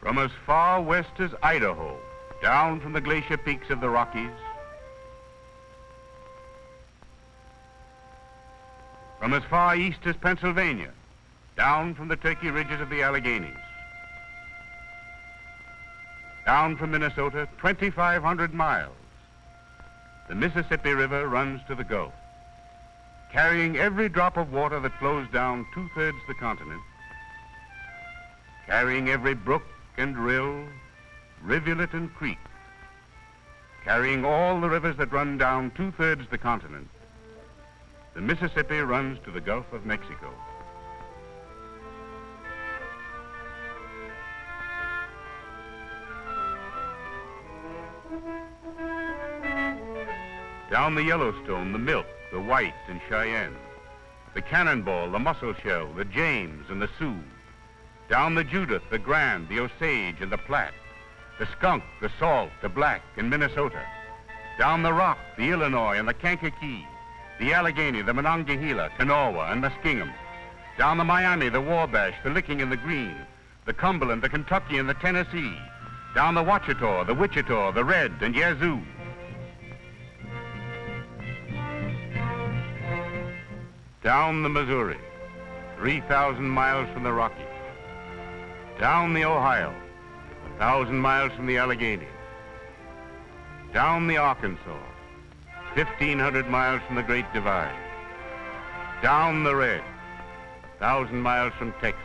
From as far west as Idaho, down from the glacier peaks of the Rockies, from as far east as Pennsylvania, down from the Turkey ridges of the Alleghenies, down from Minnesota, 2,500 miles, the Mississippi River runs to the Gulf, carrying every drop of water that flows down two-thirds the continent, carrying every brook and rill, rivulet and creek, carrying all the rivers that run down two-thirds the continent. The Mississippi runs to the Gulf of Mexico. Down the Yellowstone, the Milk, the White, and Cheyenne, the Cannonball, the Mussel Shell, the James, and the Sioux, down the Judith, the Grand, the Osage, and the Platte, the Skunk, the Salt, the Black, and Minnesota, down the Rock, the Illinois, and the Kankakee, the Allegheny, the Monongahela, Kanawha, and Muskingum, down the Miami, the Wabash, the Licking, and the Green, the Cumberland, the Kentucky, and the Tennessee, down the Ouachita, the Wichita, the Red, and Yazoo. Down the Missouri, 3,000 miles from the Rockies. Down the Ohio, 1,000 miles from the Alleghenies. Down the Arkansas, 1,500 miles from the Great Divide. Down the Red, 1,000 miles from Texas.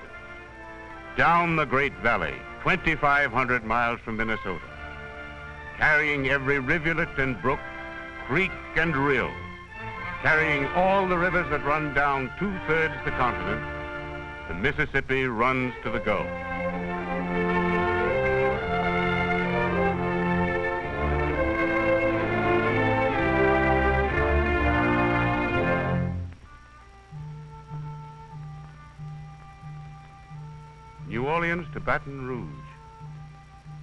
Down the Great Valley, 2,500 miles from Minnesota, carrying every rivulet and brook, creek and rill, carrying all the rivers that run down two-thirds the continent. The Mississippi runs to the Gulf. New Orleans to Baton Rouge,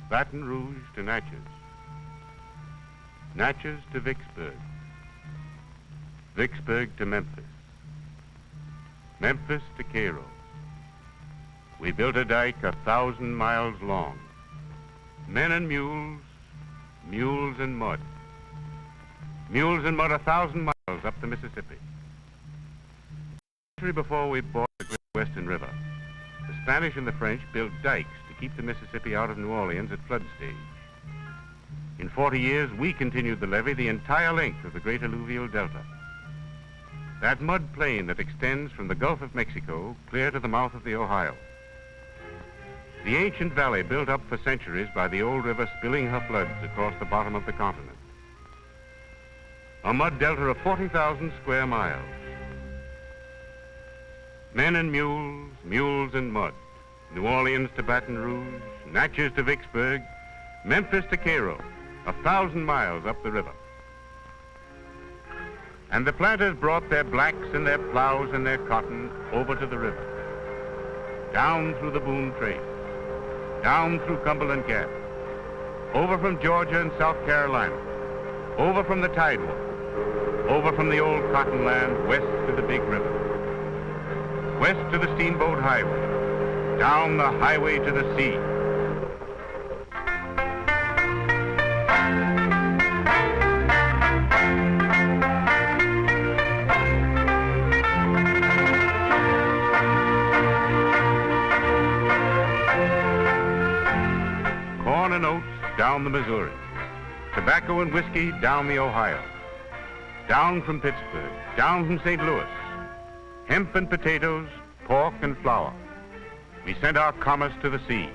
Baton Rouge to Natchez, Natchez to Vicksburg, Vicksburg to Memphis, Memphis to Cairo. We built a dike 1,000 miles long. Men and mules, mules and mud. Mules and mud 1,000 miles up the Mississippi. A century before we bought the Great Western River, the Spanish and the French built dikes to keep the Mississippi out of New Orleans at flood stage. In 40 years, we continued the levee the entire length of the great alluvial delta. That mud plain that extends from the Gulf of Mexico clear to the mouth of the Ohio. The ancient valley built up for centuries by the old river spilling her floods across the bottom of the continent. A mud delta of 40,000 square miles. Men and mules, mules and mud. New Orleans to Baton Rouge, Natchez to Vicksburg, Memphis to Cairo, 1,000 miles up the river. And the planters brought their blacks and their plows and their cotton over to the river. Down through the Boone Trace, down through Cumberland Gap, over from Georgia and South Carolina, over from the Tidewater, over from the old cotton land west to the big river, west to the Steamboat Highway, down the highway to the sea. Corn and oats down the Missouri, tobacco and whiskey down the Ohio, down from Pittsburgh, down from St. Louis, hemp and potatoes, pork and flour. We sent our commerce to the sea.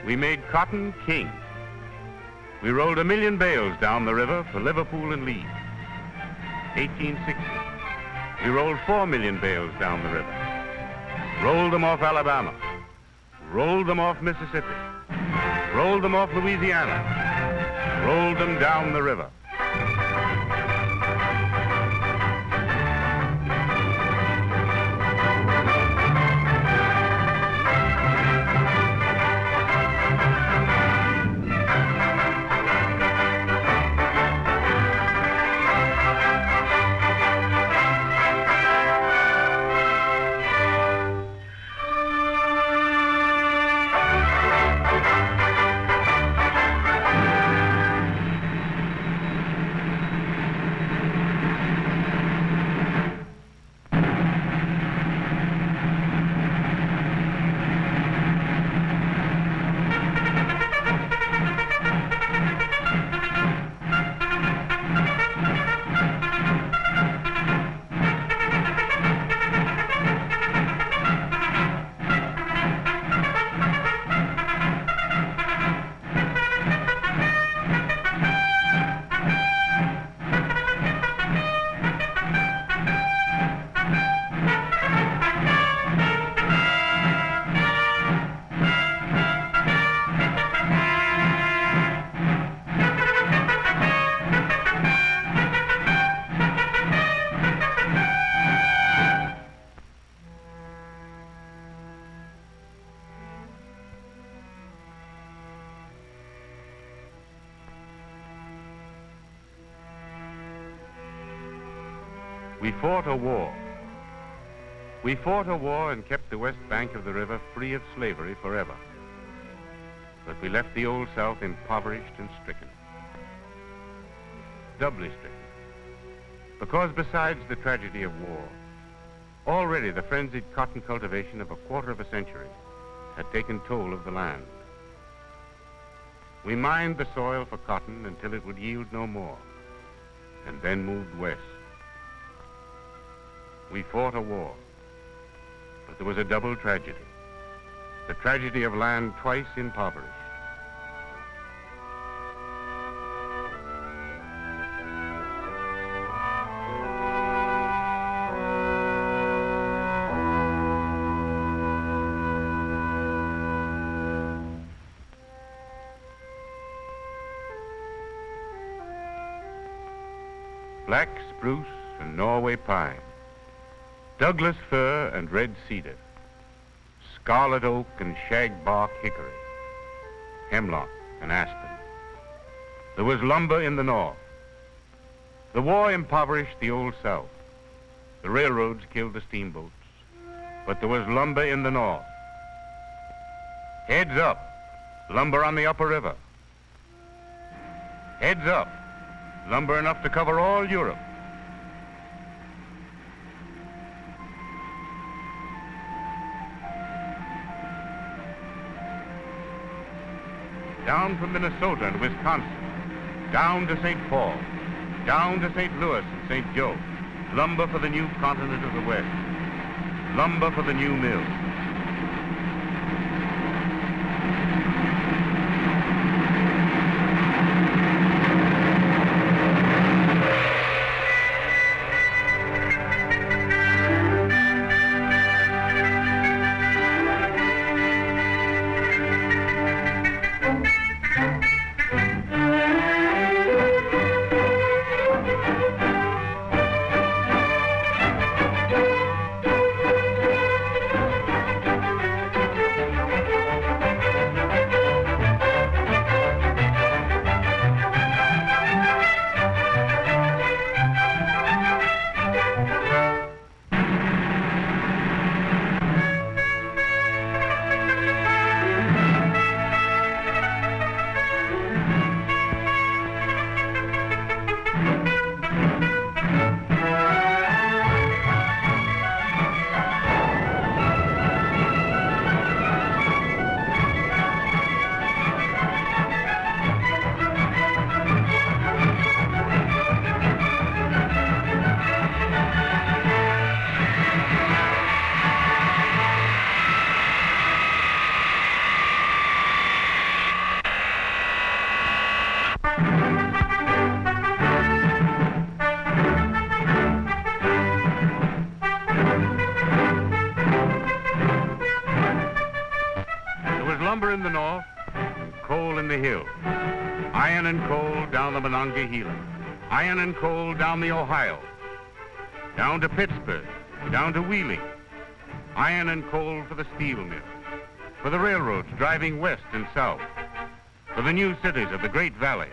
We made cotton king. We rolled 1 million bales down the river for Liverpool and Leeds. 1860. We rolled 4 million bales down the river. Rolled them off Alabama. Rolled them off Mississippi. Rolled them off Louisiana. Rolled them down the river. We fought a war. We fought a war and kept the west bank of the river free of slavery forever. But we left the Old South impoverished and stricken. Doubly stricken. Because besides the tragedy of war, already the frenzied cotton cultivation of a quarter of a century had taken toll of the land. We mined the soil for cotton until it would yield no more, and then moved west. We fought a war, but there was a double tragedy. The tragedy of land twice impoverished. Black spruce and Norway pine, Douglas fir and red cedar, scarlet oak and shagbark hickory, hemlock and aspen. There was lumber in the north. The war impoverished the Old South. The railroads killed the steamboats, but there was lumber in the north. Heads up, lumber on the upper river. Heads up, lumber enough to cover all Europe. Down from Minnesota and Wisconsin, down to St. Paul, down to St. Louis and St. Joe, lumber for the new continent of the West, lumber for the new mill. Lumber in the north, and coal in the hills. Iron and coal down the Monongahela. Iron and coal down the Ohio. Down to Pittsburgh, down to Wheeling. Iron and coal for the steel mill. For the railroads driving west and south. For the new cities of the Great Valley.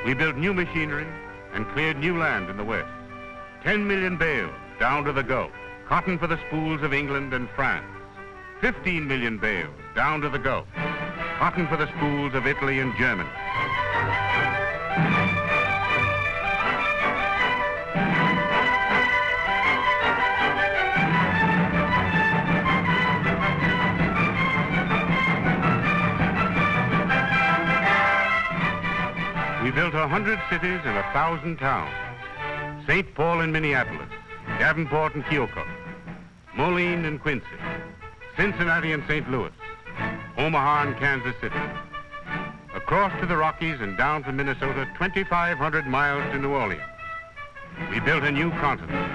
We built new machinery and cleared new land in the West. 10 million bales down to the Gulf. Cotton for the spools of England and France. 15 million bales down to the Gulf. Cotton for the spools of Italy and Germany. We built 100 cities and 1,000 towns. St. Paul and Minneapolis, Davenport and Keokuk, Moline and Quincy, Cincinnati and St. Louis, Omaha and Kansas City. Across to the Rockies and down from Minnesota, 2,500 miles to New Orleans. We built a new continent.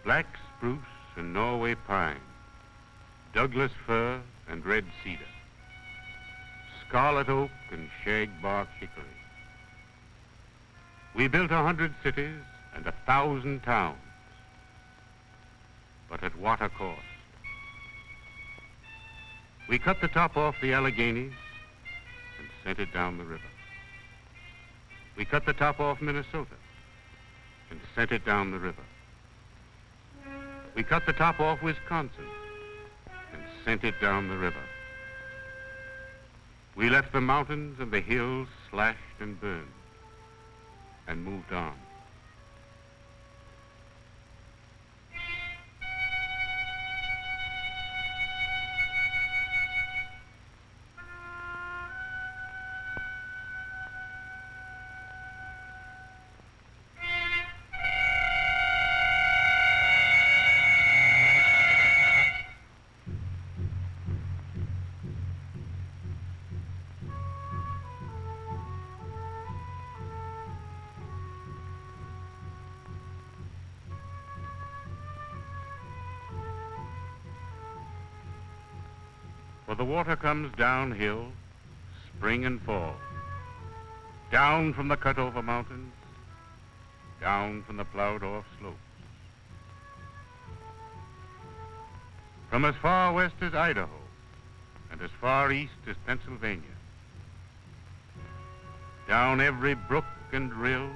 Black spruce and Norway pine, Douglas fir and red cedar, scarlet oak and shagbark hickory. We built 100 cities and 1,000 towns, but at what a cost? We cut the top off the Alleghenies and sent it down the river. We cut the top off Minnesota and sent it down the river. We cut the top off Wisconsin and sent it down the river. We left the mountains and the hills slashed and burned and moved on. For the water comes downhill, spring and fall, down from the cut-over mountains, down from the plowed-off slopes. From as far west as Idaho and as far east as Pennsylvania, down every brook and rill,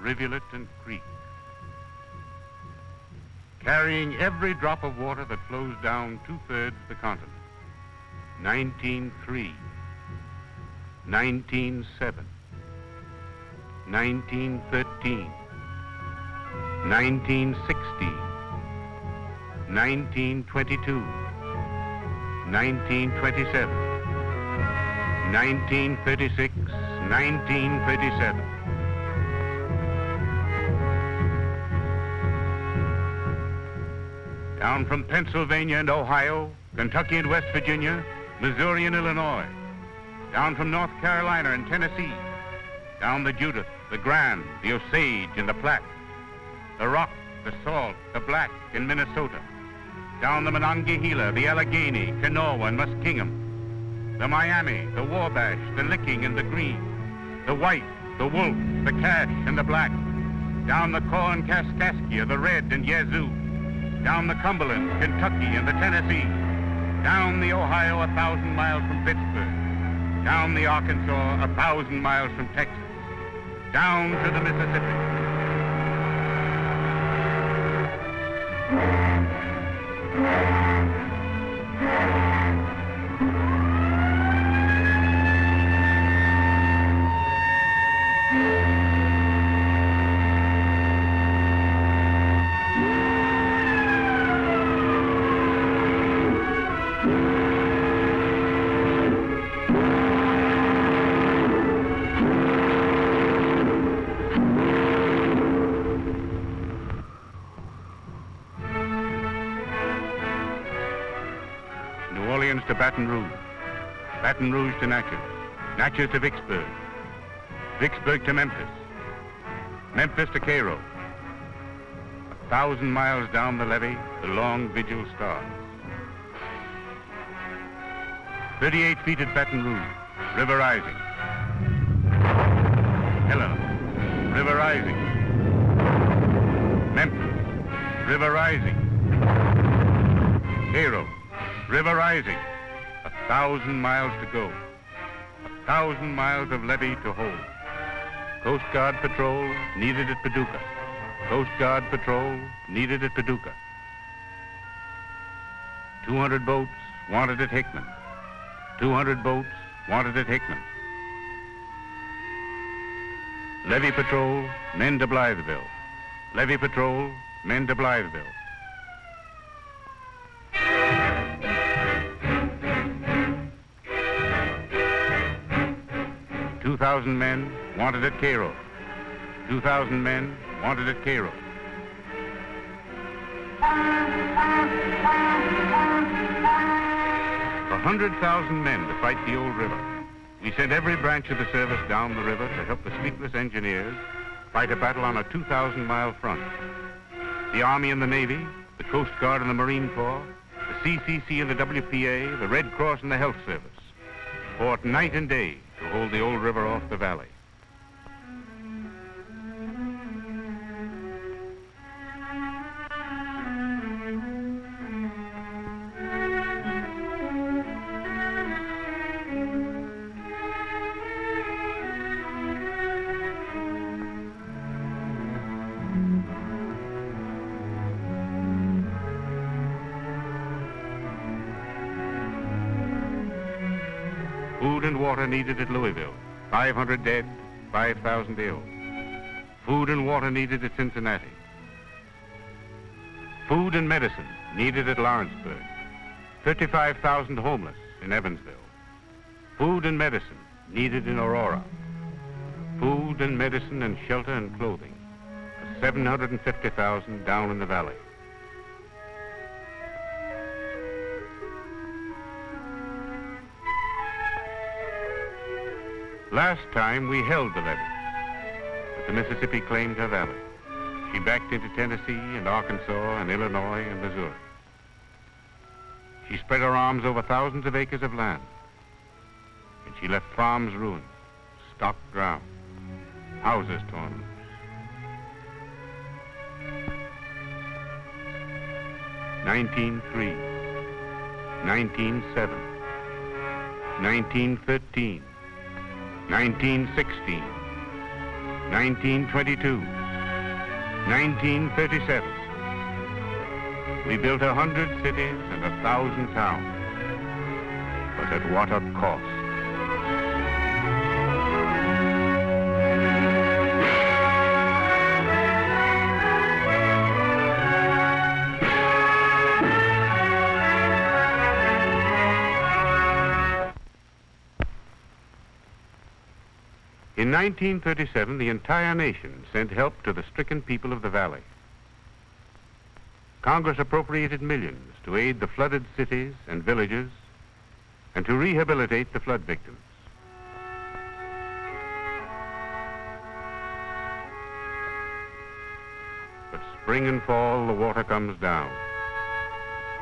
rivulet and creek, carrying every drop of water that flows down 2/3 the continent. 1903, 1907, 1913, 1916, 1922, 1927, 1936, 1937. Down from Pennsylvania and Ohio, Kentucky and West Virginia, Missouri and Illinois, down from North Carolina and Tennessee, down the Judith, the Grand, the Osage and the Platte, the Rock, the Salt, the Black in Minnesota, down the Monongahela, the Allegheny, Kanawha and Muskingum, the Miami, the Wabash, the Licking and the Green, the White, the Wolf, the Cache and the Black, down the Corn Kaskaskia, the Red and Yazoo, down the Cumberland, Kentucky and the Tennessee, down the Ohio 1,000 miles from Pittsburgh, down the Arkansas 1,000 miles from Texas, down to the Mississippi. To Baton Rouge, Baton Rouge to Natchez, Natchez to Vicksburg, Vicksburg to Memphis, Memphis to Cairo. 1,000 miles down the levee, the long vigil starts. 38 feet at Baton Rouge, river rising. Helena, river rising. Memphis, river rising. Cairo, river rising. 1,000 miles to go. 1,000 miles of levee to hold. Coast Guard patrol needed at Paducah. Coast Guard patrol needed at Paducah. 200 boats wanted at Hickman. 200 boats wanted at Hickman. Levee patrol, men to Blytheville. Levee patrol, men to Blytheville. $2,000 men wanted at Cairo. 2,000 men wanted at Cairo. For 100,000 men to fight the old river. We sent every branch of the service down the river to help the sleepless engineers fight a battle on a 2,000-mile front. The Army and the Navy, the Coast Guard and the Marine Corps, the CCC and the WPA, the Red Cross and the Health Service fought night and day to hold the old river off the valley. Food and water needed at Louisville. 500 dead, 5,000 ill. Food and water needed at Cincinnati. Food and medicine needed at Lawrenceburg. 35,000 homeless in Evansville. Food and medicine needed in Aurora. Food and medicine and shelter and clothing for 750,000 down in the valley. Last time we held the levee, but the Mississippi claimed her valley. She backed into Tennessee and Arkansas and Illinois and Missouri. She spread her arms over thousands of acres of land, and she left farms ruined, stock drowned, houses torn loose. "1903, 1907, 1913, 1916, 1922, 1937. We built 100 cities and 1,000 towns, but at what a cost. In 1937, the entire nation sent help to the stricken people of the valley. Congress appropriated millions to aid the flooded cities and villages and to rehabilitate the flood victims. But spring and fall, the water comes down.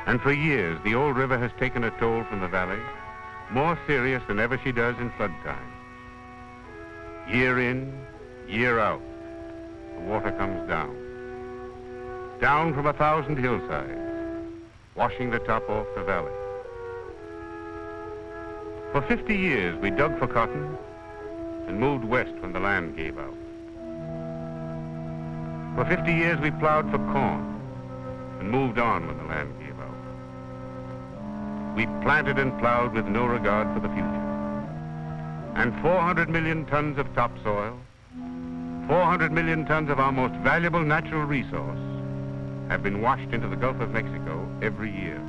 And for years, the old river has taken a toll from the valley, more serious than ever she does in flood time. Year in, year out, the water comes down. Down from 1,000 hillsides, washing the top off the valley. For 50 years, we dug for cotton and moved west when the land gave out. For 50 years, we plowed for corn and moved on when the land gave out. We planted and plowed with no regard for the future. And 400 million tons of topsoil, 400 million tons of our most valuable natural resource have been washed into the Gulf of Mexico every year.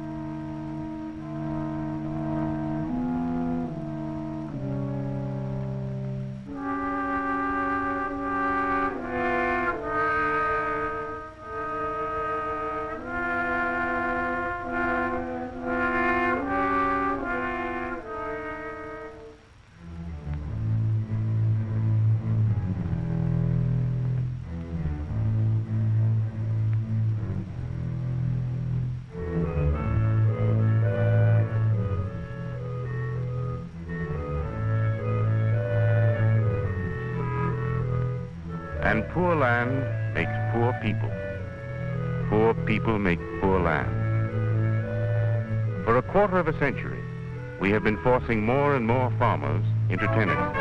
And poor land makes poor people. Poor people make poor land. For a quarter of a century, we have been forcing more and more farmers into tenancy.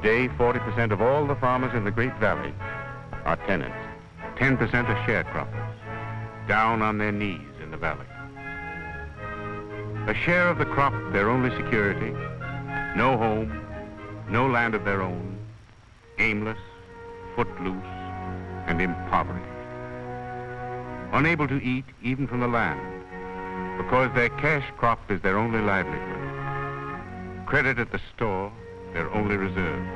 Today, 40% of all the farmers in the Great Valley are tenants. 10% are sharecroppers, down on their knees in the valley. A share of the crop, their only security, no home, no land of their own, aimless, footloose, and impoverished. Unable to eat even from the land, because their cash crop is their only livelihood. Credit at the store, their only reserve.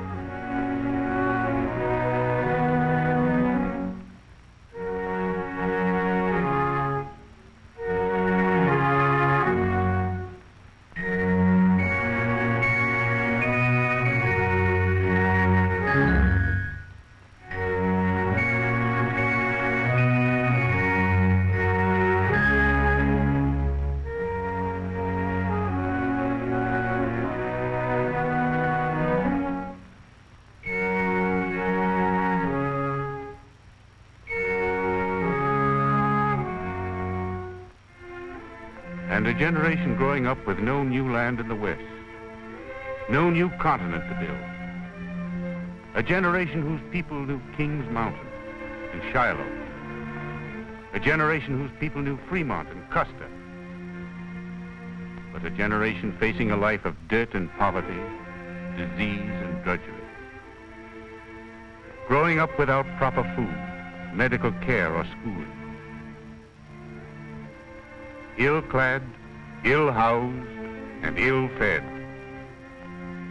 And a generation growing up with no new land in the West, no new continent to build. A generation whose people knew Kings Mountain and Shiloh. A generation whose people knew Fremont and Custer. But a generation facing a life of dirt and poverty, disease and drudgery. Growing up without proper food, medical care or schooling. Ill-clad, ill-housed, and ill-fed,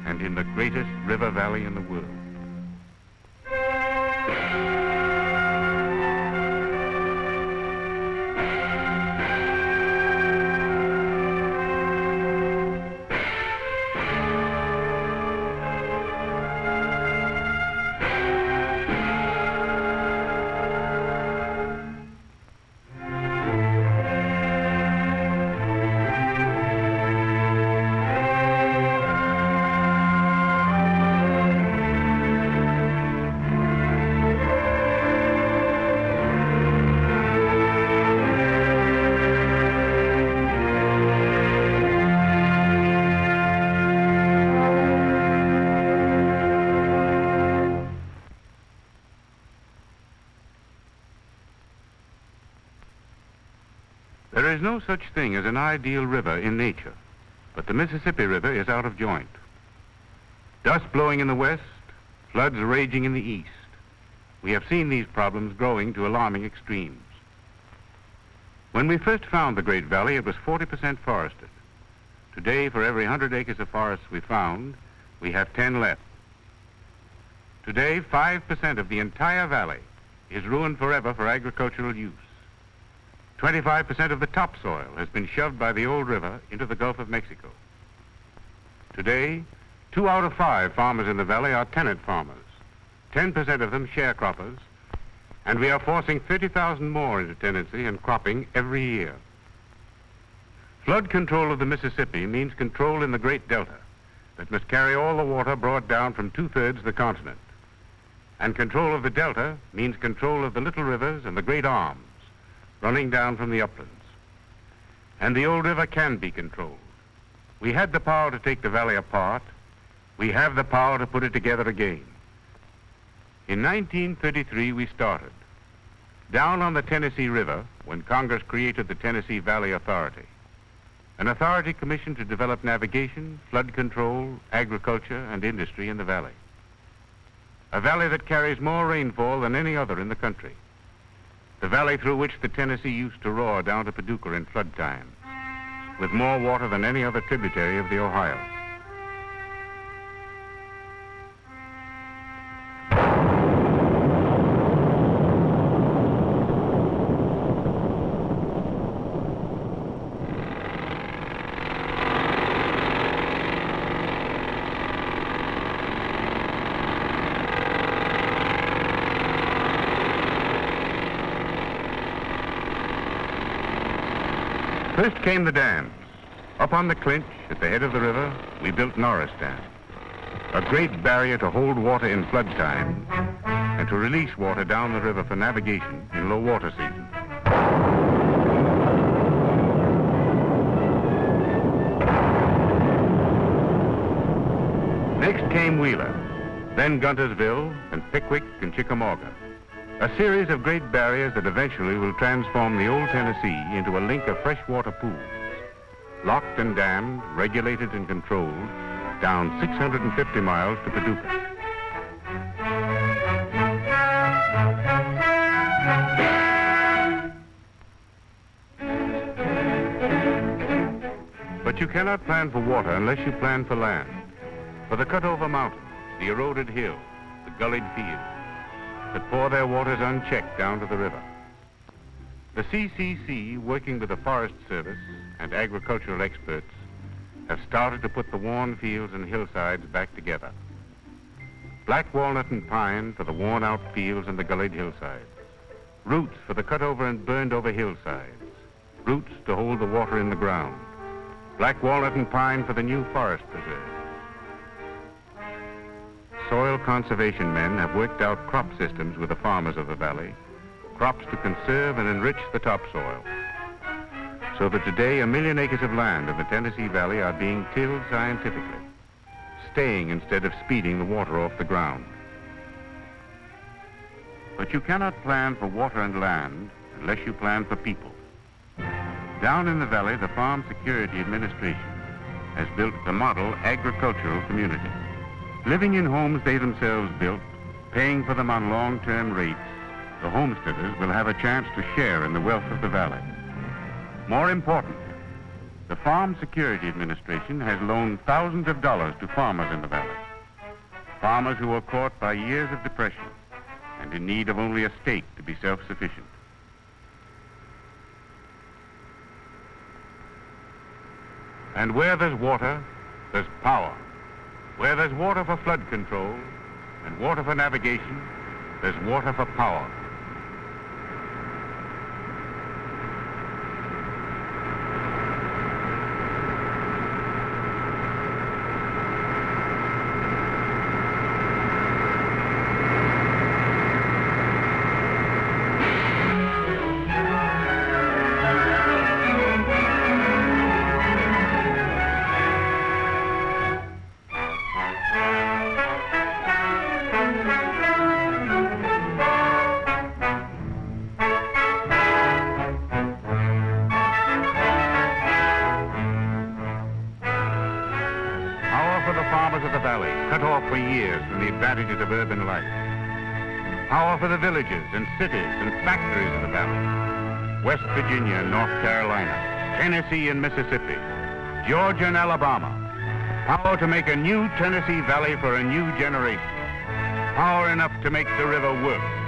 and in the greatest river valley in the world. There is no such thing as an ideal river in nature, but the Mississippi River is out of joint. Dust blowing in the west, floods raging in the east. We have seen these problems growing to alarming extremes. When we first found the Great Valley, it was 40% forested. Today, for every 100 acres of forests we found, we have 10 left. Today, 5% of the entire valley is ruined forever for agricultural use. 25% of the topsoil has been shoved by the old river into the Gulf of Mexico. Today, 2 out of 5 farmers in the valley are tenant farmers, 10% of them sharecroppers, and we are forcing 30,000 more into tenancy and cropping every year. Flood control of the Mississippi means control in the Great Delta that must carry all the water brought down from 2/3 of the continent. And control of the Delta means control of the little rivers and the great arms running down from the uplands. And the old river can be controlled. We had the power to take the valley apart. We have the power to put it together again. In 1933, we started. Down on the Tennessee River, when Congress created the Tennessee Valley Authority, an authority commissioned to develop navigation, flood control, agriculture, and industry in the valley. A valley that carries more rainfall than any other in the country. The valley through which the Tennessee used to roar down to Paducah in flood time, with more water than any other tributary of the Ohio. First came the dams. Up on the Clinch, at the head of the river, we built Norris Dam, a great barrier to hold water in flood times and to release water down the river for navigation in low water season. came Wheeler, then Guntersville, and Pickwick and Chickamauga. A series of great barriers that eventually will transform the old Tennessee into a link of freshwater pools, locked and dammed, regulated and controlled, down 650 miles to Paducah. But you cannot plan for water unless you plan for land. For the cut-over mountains, the eroded hills, the gullied fields that pour their waters unchecked down to the river. The CCC, working with the Forest Service and agricultural experts, have started to put the worn fields and hillsides back together. Black walnut and pine for the worn-out fields and the gullied hillsides. Roots for the cut-over and burned-over hillsides. Roots to hold the water in the ground. Black walnut and pine for the new forest preserve. Soil conservation men have worked out crop systems with the farmers of the valley, crops to conserve and enrich the topsoil, so that today 1 million acres of land in the Tennessee Valley are being tilled scientifically, staying instead of speeding the water off the ground. But you cannot plan for water and land unless you plan for people. Down in the valley, the Farm Security Administration has built the model agricultural community. Living in homes they themselves built, paying for them on long-term rates, the homesteaders will have a chance to share in the wealth of the valley. More important, the Farm Security Administration has loaned thousands of dollars to farmers in the valley. Farmers who were caught by years of depression and in need of only a stake to be self-sufficient. And where there's water, there's power. Where there's water for flood control and water for navigation, there's water for power. Advantages of urban life. Power for the villages and cities and factories of the valley. West Virginia and North Carolina, Tennessee and Mississippi, Georgia and Alabama. Power to make a new Tennessee Valley for a new generation. Power enough to make the river work.